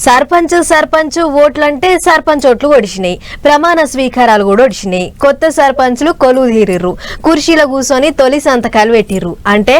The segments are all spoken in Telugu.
సర్పంచ్ ఓట్లంటే సర్పంచ్ ఓట్లు ఒడిచినాయి, ప్రమాణ స్వీకారాలు కూడా ఒడిచినాయి. కొత్త సర్పంచ్లు కొలువు తీరిర్రు, కుర్చీలో కూర్చొని తొలి సంతకాలు పెట్టిర్రు. అంటే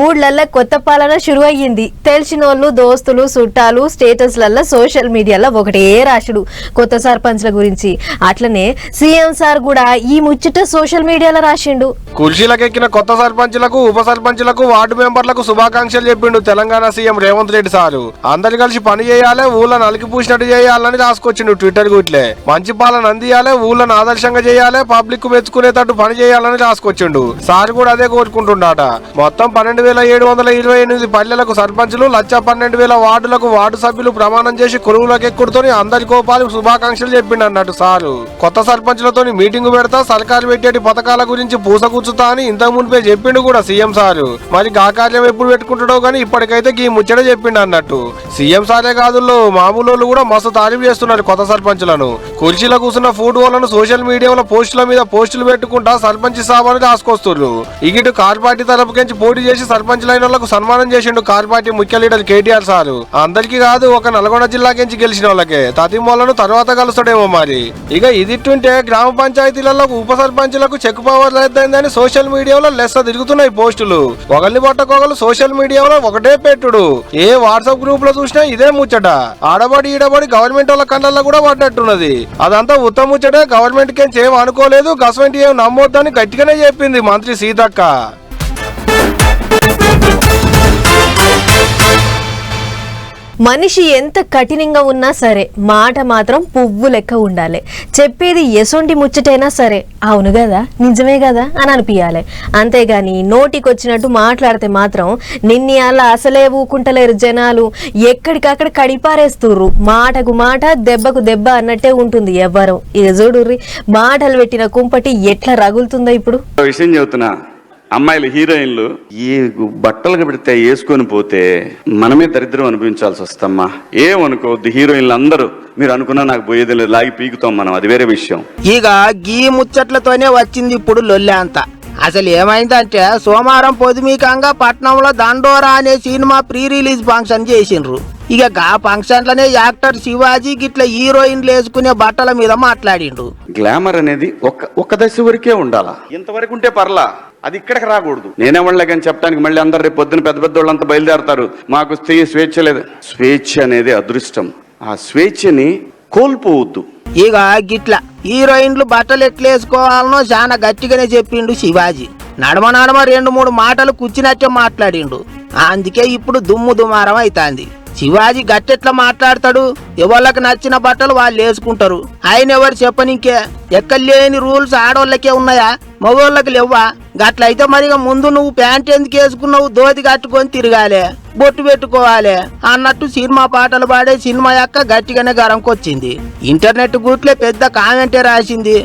ఊళ్ళల్లో కొత్త పాలన షురు అయ్యింది. తెలిసినోళ్ళు, దోస్తులు, చుట్టాలు స్టేటస్లల్లో సోషల్ మీడియాలో ఒకటే రాసుడు కొత్త సర్పంచ్ల గురించి. అట్లనే సీఎం సార్ కూడా ఈ ముచ్చట సోషల్ మీడియాలో రాసిండు. కుర్చీలకెక్కిన కొత్త సర్పంచ్లకు, ఉప సర్పంచ్లకు, వార్డు మెంబర్లకు శుభాకాంక్షలు చెప్పిండు తెలంగాణ సీఎం రేవంత్ రెడ్డి సారు. అందరు కలిసి పని చేయాలి, ఊళ్ళని అలికి పూసినట్టు చేయాలని రాసుకొచ్చిండు ట్విట్టర్ గుట్లే. మంచి పాలన అందియాలి, ఊళ్ళని ఆదర్శంగా చేయాలి, పబ్లిక్ మెచ్చుకునేటట్టు పని చేయాలని రాసుకొచ్చిండు. సార్ కూడా అదే కోరుకుంటుండట. మొత్తం 12,728 పల్లెలకు సర్పంచులు, 1,12,000 వార్డులకు వార్డు సభ్యులు ప్రమాణం చేసి కొలువులకెక్కుడుతోని అందరి కోపాలు శుభాకాంక్షలు చెప్పిండు అన్నట్టు సారు. కొత్త సర్పంచులతో మీటింగ్ పెడతా, సర్కారు పెట్టేటి పథకాల గురించి పూసకూర్చుతా అని ఇంతకు మునిపే చెప్పిండు కూడా సీఎం సారు. మరి గా కార్యం ఎప్పుడు పెట్టుకుంటాడో గానీ ఇప్పటికైతే ఈ ముచ్చట చెప్పిండు అన్నట్టు. సీఎం సారే కాదు, మామూలు కూడా మస్తు తారీఫ్ చేస్తున్నారు కొత్త సర్పంచులను. కుర్చీలో కూర్చున్న ఫోటోలను సోషల్ మీడియాలో పోస్టుల మీద పోస్టులు పెట్టుకుంటా సర్పంచ్ సాబని రాసుకొస్తున్నారు. ఇగిటు కార్ పార్టీ తరపుకించి పోటీ చేసి సర్పంచులైన వాళ్లకు సన్మానం చేసిండు కార్ పార్టీ ముఖ్య లీడర్ కేటీఆర్ సారు. అందరికీ కాదు, ఒక నల్గొండ జిల్లాకించి గెలిచిన వాళ్ళకే. తదిమూలను తర్వాత కలుస్తాడేమో మరి. ఇక ఇదిట్టుంటే గ్రామ పంచాయతీలలో ఉప సర్పంచులకు చెక్ పవర్ లేదని సోషల్ మీడియాలో లెస్స తిరుగుతున్నాయి పోస్టులు. ఒకరిని పట్టకోగలు సోషల్ మీడియాలో ఒకటే పెట్టుడు. ఏ వాట్సాప్ గ్రూప్ లో చూసినా ఇదే ముచ్చట. ఆడబడి ఈడబడి గవర్నమెంట్ వాళ్ళ కళ్ళల్లో కూడా పడ్డట్టున్నది. అదంతా ఉత్తమ ముచ్చటే. గవర్నమెంట్ కేం ఏం అనుకోలేదు, గవర్నమెంట్ ఏం నమ్మొద్దని గట్టిగానే చెప్పింది మంత్రి సీతక్క. మనిషి ఎంత కఠినంగా ఉన్నా సరే మాట మాత్రం పువ్వు లెక్క ఉండాలి. చెప్పేది ఎసొంటి ముచ్చటైనా సరే అవును కదా, నిజమే కదా అని అనిపించాలి. అంతేగాని నోటికొచ్చినట్టు మాట్లాడితే మాత్రం నిన్నయాల అసలే ఊకుంటలేరు జనాలు. ఎక్కడికక్కడ కడిపారేస్తుర్రు. మాటకు మాట, దెబ్బకు దెబ్బ అన్నట్టే ఉంటుంది ఎవ్వరం. ఇక చూడుర్రి, మాటలు పెట్టిన కుంపటి ఎట్లా రగులుతుందో ఇప్పుడు. విషయం చెబుతున్నా, అమ్మాయిలు హీరోయిన్లు ఈ బట్టలు పెడితే వేసుకొని పోతే మనమే దరిద్రం అనిపించాల్సి వస్తమ్మా. ఏమనుకోవద్దు, హీరోయిన్లు అందరూ మీరు అనుకున్నా నాకు పోయేది లేదు, లాగి పీకుతాం మనం, అది వేరే విషయం. ఇక గీ ముచ్చట్లతోనే వచ్చింది ఇప్పుడు లొల్లె అంతా. అసలు ఏమైందంటే సోమవారం పొదుమికంగా పట్నంలో దండోరా అనే సినిమా ప్రీ రిలీజ్ ఫంక్షన్ చేసిండ్రు. ఇక గా ఫంక్షన్లనే యాక్టర్ శివాజీ గిట్ల హీరోయిన్లు వేసుకునే బట్టల మీద మాట్లాడిండు. గ్లామర్ అనేది ఒక దశ వరకే ఉండాలా, ఇంతవరకు ఉంటే పర్లా, అది ఇక్కడికి రాకూడదు. నేనేమళ్ళగాని చెప్పడానికి మళ్ళీ అందరు రేపు పొద్దున పెద్ద పెద్ద వాళ్ళంతా బయలుదేరతారు, మాకు స్వేచ్ఛ లేదు. స్వేచ్ఛ అనేది అదృష్టం, ఆ స్వేచ్ఛని కోల్పోవద్దు. ఇక గిట్ల హీరోయిన్లు బట్టలు ఎట్లేసుకోవాలనో చాలా గట్టిగానే చెప్పిండు శివాజీ. నడమ 2-3 మాటలు కూర్చున్నట్టే మాట్లాడిండు. అందుకే ఇప్పుడు దుమ్ము దుమారం అవుతాంది. శివాజీ గట్టెట్లా మాట్లాడతాడు? ఎవళ్ళకి నచ్చిన బట్టలు వాళ్ళు వేసుకుంటారు. ఆయన ఎవరు చెప్పనికే? ఎక్కలేని రూల్స్ ఆడోళ్ళకే ఉన్నాయా, మగోళ్ళకి లేవా? గట్లయితే మరిగా ముందు నువ్వు ప్యాంట్ ఎందుకు వేసుకున్నావు, దోతి కట్టుకొని తిరగాలి, బొట్టు పెట్టుకోవాలి అన్నట్టు సినిమా పాటలు పాడే సినిమా యొక్క గట్టిగానే గరంకొచ్చింది. ఇంటర్నెట్ గుట్లే పెద్ద కామెంటే రాసింది.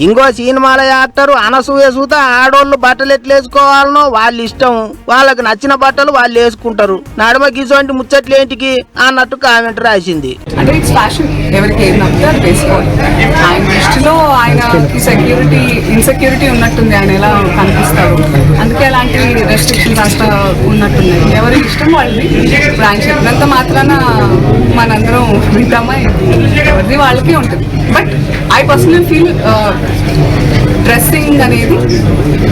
ఇంకో సినిమాల యాక్టర్ అనసూయ సూత ఆడోళ్ళు బట్టలు ఎట్లేసుకోవాలనో వాళ్ళ ఇష్టం, వాళ్ళకి నచ్చిన బట్టలు వాళ్ళు వేసుకుంటారు, నడమ గిసోంటి ముచ్చట్లేంటికి అన్నట్టు కామెంట్ రాసింది. అంటే ఇట్స్ ఫ్యాషన్, ఎవరికి ఏం నచ్చితే అది వేసుకోవాలి. ఆయన దృష్టిలో ఆయనకి ఇన్సెక్యూరిటీ ఉన్నట్టుంది, ఆయన ఎలా కనిపిస్తారు, అందుకే అలాంటి రెస్ట్రిక్షన్స్ అంతా ఉన్నట్టున్నాయి. ఎవరి ఇష్టం వాళ్ళది. ఇప్పుడు ఆయన చెప్పినంత మాత్రాన మనందరం వింటామా? ఎవరిది వాళ్ళకే ఉంటుంది. But I personal feel dressing అనేది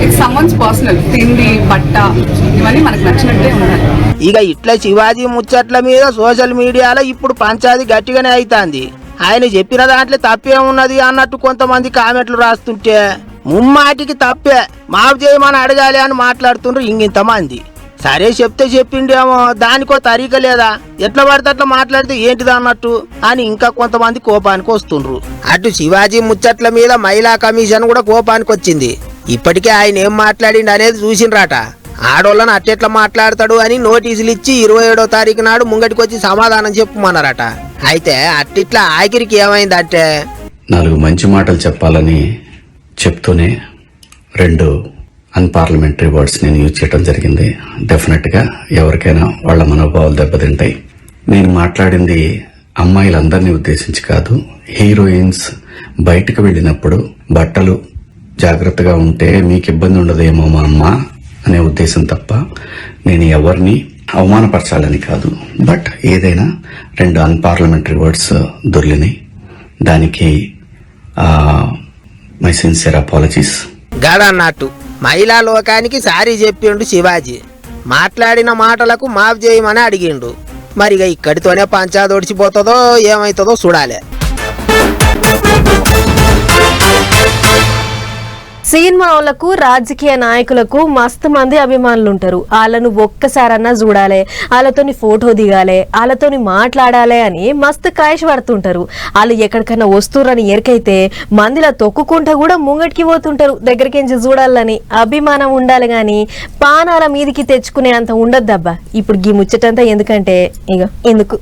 ఇట్స్ సమ్వన్స్ పర్సనల్. తిండి, బట్ట ఇవన్నీ మనకు నచ్చినట్టే ఉండాలి. ఇక ఇట్లా శివాజీ ముచ్చట్ల మీద సోషల్ మీడియాలో ఇప్పుడు పంచాది గట్టిగానే అవుతాంది. ఆయన చెప్పిన దాంట్లో తప్పే ఉన్నది అన్నట్టు కొంతమంది కామెంట్లు రాస్తుంటే ముమ్మాటికి తప్పే, మాఫ్ చేయమని అడగాలి అని మాట్లాడుతుండ్రు ఇంగింతమంది. సరే చెప్తే చెప్పిండేమో, దానికో తరీక లేదా, ఎట్లా పడితే అట్లా మాట్లాడితే ఏంటిది అన్నట్టు అని ఇంకా కొంతమంది కోపానికి వస్తుండ్రు. అటు శివాజీ ముచ్చట్ల మీద మహిళా కమిషన్ కూడా కోపానికి వచ్చింది. ఇప్పటికే ఆయన ఏం మాట్లాడిండు అనేది చూసిండ్రాట. ఆడోళ్ళని అట్టెట్లా మాట్లాడతాడు అని నోటీసులు ఇచ్చి 27వ తారీఖు నాడు ముంగటికి వచ్చి సమాధానం చెప్పమన్నారట. అయితే అట్టిట్లా ఆఖరికి ఏమైందంటే 4 మంచి మాటలు చెప్పాలని చెప్తూనే 2 అన్పార్లమెంటరీ వర్డ్స్ నేను యూజ్ చేయడం జరిగింది. డెఫినెట్గా ఎవరికైనా వాళ్ళ మనోభావాలు దెబ్బతింటాయి. నేను మాట్లాడింది అమ్మాయిలందరినీ ఉద్దేశించి కాదు. హీరోయిన్స్ బయటకు వెళ్ళినప్పుడు బట్టలు జాగ్రత్తగా ఉంటే మీకు ఇబ్బంది ఉండదేమో మా అమ్మ అనే ఉద్దేశం తప్ప నేను ఎవరిని అవమానపరచాలని కాదు, బట్ ఏదైనా 2 అన్పార్లమెంటరీ వర్డ్స్ దొర్లినాయి. దానికి మై సిన్సియర్ అపాలజీస్. గడన్నట్టు మహిళా లోకానికి సారీ చెప్పిండు శివాజీ. మాట్లాడిన మాటలకు మాఫ్ చేయమని అడిగిండు. మరిగా ఇక్కడితోనే పంచాయతీ ఒడిచిపోతుందో ఏమవుతుందో చూడాలి. సినిమా వాళ్ళకు రాజకీయ నాయకులకు మస్తు మంది అభిమానులు ఉంటారు. వాళ్ళను ఒక్కసారన్నా చూడాలి, వాళ్ళతోని ఫోటో దిగాలి, వాళ్ళతోని మాట్లాడాలి అని మస్తు కాయష్ పడుతుంటారు. వాళ్ళు ఎక్కడికన్నా వస్తుర్రని ఎరికైతే మందిలా తొక్కుకుంటా కూడా ముంగటికి పోతుంటారు దగ్గరికించి చూడాలని. అభిమానం ఉండాలి గాని పానాల మీదికి తెచ్చుకునే అంత ఉండద్దబ్బా. ఇప్పుడు గీ ముచ్చటంతా ఎందుకంటే ఎందుకు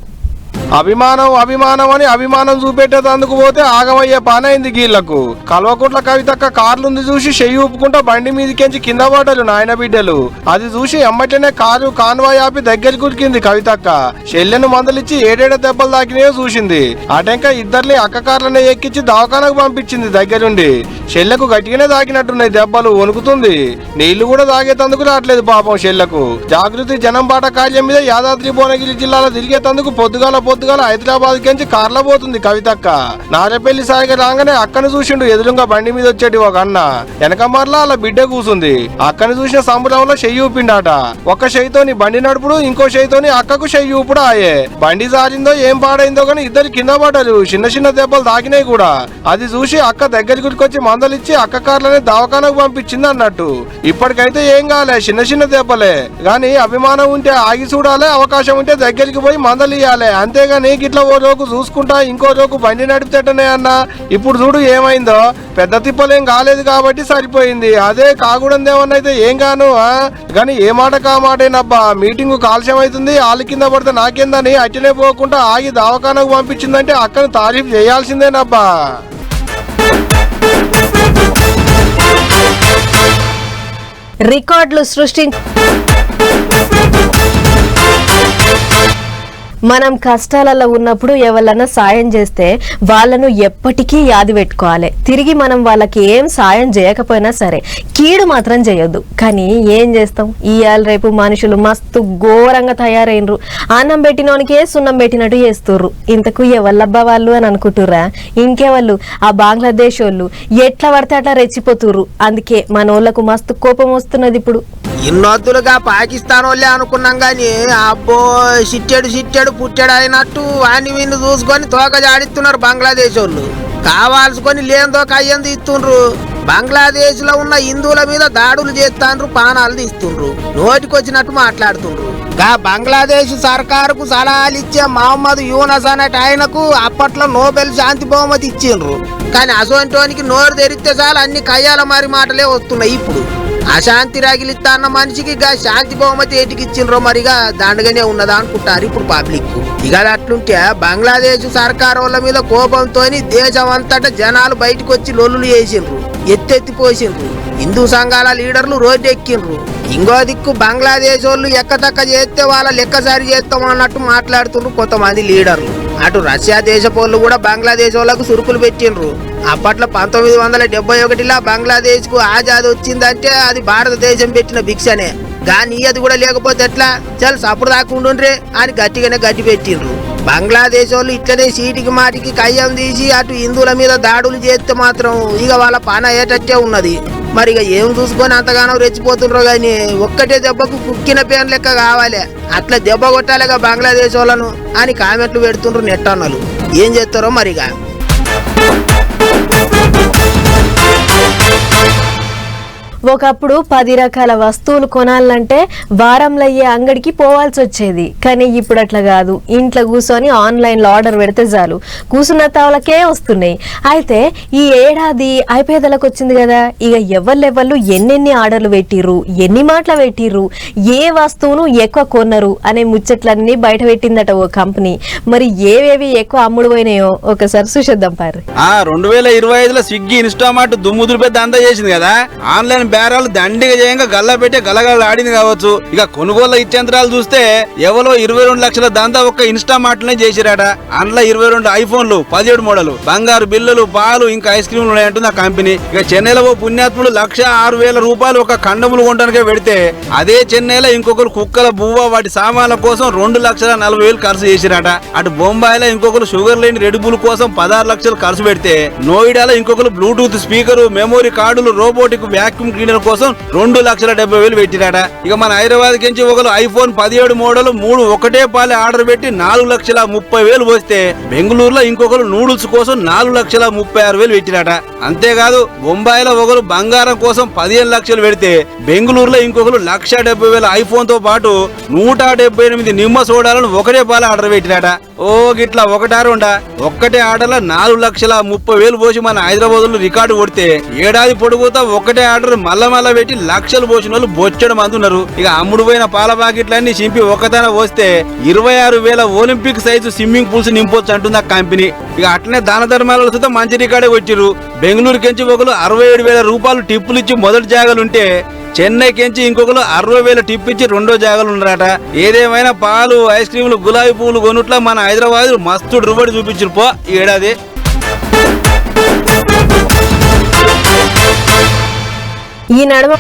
అభిమానం అభిమానం అని అభిమానం చూపెట్టేందుకు పోతే ఆగమయ్యే పనైంది గీళ్లకు. కల్వకుట్ల కవితక్క కార్లుంది చూసి చెయ్యి ఊపుకుంటా బండి మీదకించి కింద పడ్డారు నాయన బిడ్డలు. అది చూసి ఎమ్మటనే కారు కాన్వాయ్ ఆపి దగ్గరికి ఉరికింది కవితక్క. చెల్లెను మందలిచ్చి 7 దెబ్బలు తాకినాయో చూసింది. అటెంక ఇద్దరిని అక్క కార్లనే ఎక్కించి దవాఖానకు పంపించింది దగ్గరుండి. చెల్లెకు గట్టిగానే తాకినట్టున్నాయి దెబ్బలు, వణుకుతుంది. నీళ్లు కూడా తాగేతందుకు రావట్లేదు పాపం చెల్లెకు. జాగృతి జనం బాట కార్యం మీద యాదాద్రి భువనగిరి జిల్లాలో తిరిగేతందుకు పొద్దుగాల హైదరాబాద్ కించి కార్లో పోతుంది కవితక్క. నారేపల్లి సాయిగా రాగానే అక్కను చూసిండు ఎదురుగా బండి మీద వచ్చేటి ఒక అన్న. వెనక మరలా అలా బిడ్డ కూసుంది. అక్కను చూసిన సంబరంలో చెయ్యి ఊపిండాట. ఒక్క చెయ్యితోని బండి నడుపుడు, ఇంకో చెయ్యితోని అక్కకు చెయ్యి ఊపుడు ఆయే. బండి జారిందో ఏం పాడైందో గానీ ఇద్దరు కింద పడ్డారు. చిన్న చిన్న దెబ్బలు తాకినాయి కూడా. అది చూసి అక్క దగ్గరికి వచ్చి మందలిచ్చి అక్క కార్లనే దవాఖానకు పంపించింది అన్నట్టు. ఇప్పటికైతే ఏం కాలే, చిన్న చిన్న దెబ్బలే గాని అభిమానం ఉంటే ఆగి చూడాలి, అవకాశం ఉంటే దగ్గరికి పోయి మందలియాలి. అంతేగాని గిట్లా ఓ రోజు చూసుకుంటా ఇంకో రోజు బండి నడిపితేటనే అన్న. ఇప్పుడు చూడు ఏమైందో, పెద్ద తిప్పలేం కాలేదు కాబట్టి సరిపోయింది. అదే కాకూడదేమన్నైతే ఏం గాను గాని ఏ మాట కా మాటేనబ్బా. మీటింగ్ కాల్స్యం అవుతుంది, వాళ్ళ కింద పడితే నాకేందని అట్టనే పోకుండా ఆగి దవాఖానకు పంపించిందంటే అక్కను తారీఫ్ చేయాల్సిందేనబ్బా. రికార్డులు మనం కష్టాలలో ఉన్నప్పుడు ఎవరన్నా సాయం చేస్తే వాళ్ళను ఎప్పటికీ యాది పెట్టుకోవాలి. తిరిగి మనం వాళ్ళకి ఏం సాయం చేయకపోయినా సరే కీడు మాత్రం చేయొద్దు. కానీ ఏం చేస్తాం, ఇవాళ రేపు మనుషులు మస్తు ఘోరంగా తయారైనరు. అన్నం పెట్టినోనికే సున్నం పెట్టినట్టు చేస్తుర్రు. ఇంతకు ఎవళ్ళబ్బా వాళ్ళు అని అనుకుంటుర్రా? ఇంకెవాళ్ళు ఆ బంగ్లాదేశ్ వాళ్ళు ఎట్లా పడితే అట్లా రెచ్చిపోతుర్రు. అందుకే మన వాళ్ళకు మస్తు కోపం వస్తున్నది ఇప్పుడు. ఇన్నొద్దులుగా పాకిస్తాన్ వాళ్ళే అనుకున్నాం గాని అబ్బో సిట్టెడు పుట్టాడు అయినట్టు వాడిని వీడిని చూసుకొని తోక జాడిస్తున్నారు బంగ్లాదేశ్ వాళ్ళు. కావాల్సుకొని లేందో కయ్యంది ఇస్తుండ్రు. బంగ్లాదేశ్ లో ఉన్న హిందువుల మీద దాడులు చేస్తాండ్రు, పానాలు తీస్తుండ్రు, నోటికొచ్చినట్టు మాట్లాడుతుండ్రు. బంగ్లాదేశ్ సర్కారుకు సలహాలు ఇచ్చే మహమ్మద్ యూనస్ అనేట ఆయనకు అప్పట్లో నోబెల్ శాంతి బహుమతి ఇచ్చిండ్రు. కానీ అసోంటోనికి నోరు తెరిస్తే చాలు అన్ని కయ్యాల మారి మాటలే వస్తున్నాయి. ఇప్పుడు అశాంతి రగిలిస్తా అన్న మనిషికి శాంతి బహుమతి ఏటికి ఇచ్చిండ్రో మరిగా దండగానే ఉన్నదా అనుకుంటారు ఇప్పుడు పబ్లిక్. ఇక అట్లుంటే బంగ్లాదేశ్ సర్కారు వాళ్ళ మీద కోపంతో దేశం అంతటా జనాలు బయటకు వచ్చి లొల్లులు చేసిండ్రు, ఎత్తెత్తిపోసిండ్రు. హిందూ సంఘాల లీడర్లు రోడ్డు ఎక్కిండ్రు. ఇంకో దిక్కు బంగ్లాదేశ్ వాళ్ళు ఎక్కతక్క చేస్తే వాళ్ళ లెక్కసారి చేస్తాం అన్నట్టు మాట్లాడుతుండ్రు కొంతమంది లీడర్లు. అటు రష్యా దేశపోళ్ళు కూడా బంగ్లాదేశ్ వాళ్ళకు సురుకులు పెట్టిండ్రు. అప్పట్లో 1971 బంగ్లాదేశ్ కు ఆజాద్ వచ్చిందంటే అది భారతదేశం పెట్టిన భిక్షనే. కానీ అది కూడా లేకపోతే ఎట్లా, చాలా సప్పుడు దాకుండ్రే అని గట్టిగానే గట్టి పెట్టిండ్రు. బంగ్లాదేశ్ వాళ్ళు ఇట్లనే సీటికి మాటికి కయ్యం తీసి అటు హిందువుల మీద దాడులు చేస్తే మాత్రం ఇక వాళ్ళ పని అయ్యేటట్టే ఉన్నది. మరి ఇక ఏం చూసుకొని అంతగానో రెచ్చిపోతుండ్రో గాని ఒక్కటే దెబ్బకు కుక్కిన పేన్ లెక్క కావాలి. అట్లా దెబ్బ కొట్టాలిగా బంగ్లాదేశ్ వాళ్ళను అని కామెంట్లు పెడుతుండ్రు నెట్టన్నలు. ఏం చేస్తారో మరిగా. ఒకప్పుడు 10 రకాల వస్తువులు కొనాలంటే వారంలో అయ్యే అంగడికి పోవాల్సి వచ్చేది. కానీ ఇప్పుడు అట్లా కాదు, ఇంట్లో కూర్చొని ఆన్లైన్లో ఆర్డర్ పెడితే చాలు, కూసున్న తావులకే వస్తున్నాయి. అయితే ఈ ఏడాది ఐపేదలకు వచ్చింది కదా, ఇక ఎవరు ఎన్నెన్ని ఆర్డర్లు పెట్టిర్రు, ఎన్ని మాటలు పెట్టిర్రు, ఏ వస్తువును ఎక్కువ కొన్నారు అనే ముచ్చట్లన్నీ బయట పెట్టిందట ఓ కంపెనీ. మరి ఏవేవి ఎక్కువ అమ్ముడు పోయినాయో ఒకసారి చూసేద్దాం పారు. 2025లో స్విగ్గీ ఇన్స్టామార్ట్ దుమ్ము దులిపే దందా చేసింది కదా. ఆన్లైన్ బేరాలు దండిగా చేయంగా గల్లా పెట్టే గలగల ఆడింది కావచ్చు. ఇక కొనుగోలు ఇచ్చేంతరాలు చూస్తే ఎవరో 22 లక్షల దందా ఒక్క ఇన్స్టా మాటలనే చేసిరాట. అందులో 22 ఐఫోన్లు 17 మోడల్, బంగారు బిల్లులు, పాలు, ఇంకా ఐస్ క్రీమ్లు ఉన్నాయంటుంది ఆ కంపెనీ. ఇక చెన్నైలో ఓ పుణ్యాత్ముడు 1,06,000 రూపాయలు ఒక కండములు కొనడానికే పెడితే అదే చెన్నైలో ఇంకొకరు కుక్కల బువ్వ వాటి సామాన్ల కోసం 2,40,000 ఖర్చు చేసిరాట. అటు బొంబాయిలో ఇంకొకరు షుగర్ లేని రెడ్ బుల్ కోసం 16 లక్షలు ఖర్చు పెడితే నోయిడాలో ఇంకొకరు బ్లూటూత్ స్పీకర్, మెమోరీ కార్డులు, రోబోటిక్ వ్యాక్యూమ్ క్లీనర్ కోసం 2,70,000 పెట్టిరాట. ఇక మన హైదరాబాద్ కించి ఒకరు ఐఫోన్ 17 మోడల్ 3 ఒకటే పాలే ఆర్డర్ పెట్టి 4,30,000 పోస్తే బెంగళూరులో ఇంకొకరు నూడిల్స్ కోసం 4,36,000 పెట్టిరాట. అంతేకాదు బొంబాయిలో ఒకరు బంగారం కోసం 15 లక్షలు పెడితే బెంగళూరులో ఇంకొకరు 1,70,000 ఐఫోన్ తో పాటు 178 నిమ్మ సోడాలను ఒకటే పాలే ఆర్డర్ పెట్టిరాట. ఓ గిట్లా ఒకటారుండా ఒక్కటే ఆర్డర్లో 4,30,000 పోసి మన హైదరాబాద్ లో రికార్డు కొడితే ఏడాది పొడుగుతా ఒక్కటే ఆర్డర్ మళ్ళా పెట్టి లక్షలు పోసిన వాళ్ళు బొచ్చడం మంది ఉన్నారు. ఇక అమ్ముడు పోయిన పాల ప్యాకెట్లన్నీ చింపి ఒక్కతన పోస్తే 26,000 ఒలింపిక్ సైజు స్విమ్మింగ్ పూల్స్ నింపొచ్చు అంటుంది ఆ కంపెనీ. ఇక అట్లనే దాన ధర్మాలతో మంచి రికార్డే వచ్చిర్రు. బెంగళూరు కెంచి ఒకరు 67,000 రూపాయలు టిప్పులు ఇచ్చి మొదటి జాగాలుంటే చెన్నై కెంచి ఇంకొకరు 60,000 టిప్ ఇచ్చి రెండో జాగాలు ఉన్నారట. ఏదేమైనా పాలు, ఐస్ క్రీములు, గులాబీ పువ్వులు కొనుట్లా మన హైదరాబాద్ మస్తు రుబడి చూపించారు పో ఈ ఏడాది. ఈ నడమ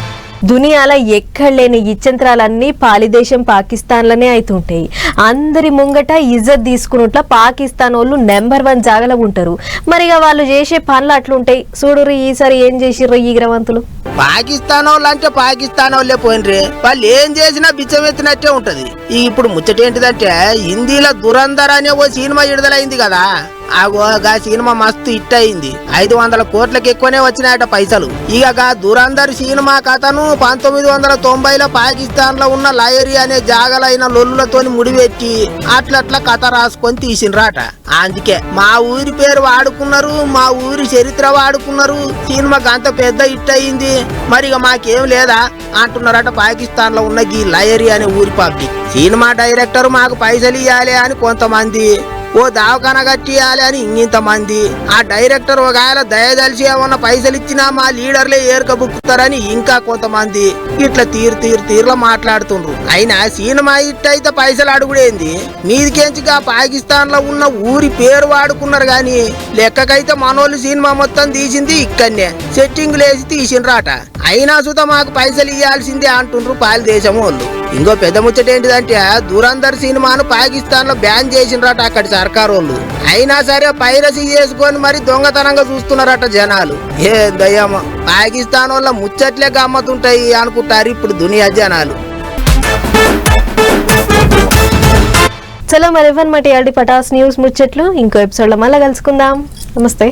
దునియాల ఎక్కడ లేని ఇచ్చంత్రాలన్నీ పాలిదేశం పాకిస్తాన్లోనే అవుతుంటాయి. అందరి ముంగట ఇజ్జత్ తీసుకున్నట్ల పాకిస్తాన్ వాళ్ళు నెంబర్ 1 జాగలో ఉంటారు. మరిగా వాళ్ళు చేసే పనులు అట్లుంటాయి. చూడురు ఈసారి ఏం చేసిర్రు ఈ గ్రవంతులు. పాకిస్తాన్ వాళ్ళు అంటే పాకిస్తాన్ వాళ్ళే పోయినరే, వాళ్ళు ఏం చేసినా బిచ్చమెత్తినట్టే ఉంటది. ఇప్పుడు ముచ్చటేంటిదంటే హిందీలో దురంధర్ అనే ఓ సినిమా విడుదలైంది కదా. ఆ సినిమా మస్తు హిట్ అయింది. 500 కోట్లకి ఎక్కువనే వచ్చినాయట పైసలు. ఇక దురంధర్ సినిమా కథను 1990లో పాకిస్తాన్ లో ఉన్న లయరీ అనే జాగలైన లొల్లులతోని ముడిపెట్టి అట్లట్లా కథ రాసుకొని తీసినరాట. అందుకే మా ఊరి పేరు వాడుకున్నారు, మా ఊరి చరిత్ర వాడుకున్నారు. సినిమా అంత పెద్ద హిట్ అయింది. మరి ఇక మాకేం లేదా అంటున్నారట పాకిస్తాన్ లో ఉన్న ఈ లయరీ అనే ఊరి పబ్లిక్. సినిమా డైరెక్టర్ మాకు పైసలు ఇవ్వాలి అని కొంతమంది, ఓ దవాఖాన కట్టియాలి అని ఇంతమంది, ఆ డైరెక్టర్ ఒకవేళ దయదలిసి ఏమన్నా పైసలు ఇచ్చినా మా లీడర్లే ఏరకబుక్కుతారని ఇంకా కొంతమంది ఇట్లా తీరులో మాట్లాడుతుండ్రు. అయినా సినిమా హిట్ అయితే పైసలు అడుగుడేంది, మీదికేంచిగా పాకిస్తాన్ లో ఉన్న ఊరి పేరు వాడుకున్నారు గాని లెక్కకైతే మనోళ్ళు సినిమా మొత్తం తీసింది ఇక్కడనే సెట్టింగ్ లేసి తీసిండ్రాట. అయినా సుత మాకు పైసలు ఇవ్వాల్సిందే అంటుండ్రు పాలి దేశం వాళ్ళు. ఇంకో పెద్ద ముచ్చట ఏంటిదంటే దురంధర్ సినిమాను పాకిస్తాన్ లో బ్యాన్ చేసిండ్రట అక్కడి సర్కారు వాళ్ళు. అయినా సరే పైరసీ చేసుకొని మరి దొంగతనంగా చూస్తున్నారట జనాలు. ఏ దయ్యమో పాకిస్తాన్ వాళ్ళ ముచ్చట్లే గమ్మతుంటాయి అనుకుంటారు ఇప్పుడు దునియా జనాలు. చలో మరి పటాస్ న్యూస్ ముచ్చట్లు ఇంకో ఎపిసోడ్ లో మళ్ళీ కలుసుకుందాం. నమస్తే.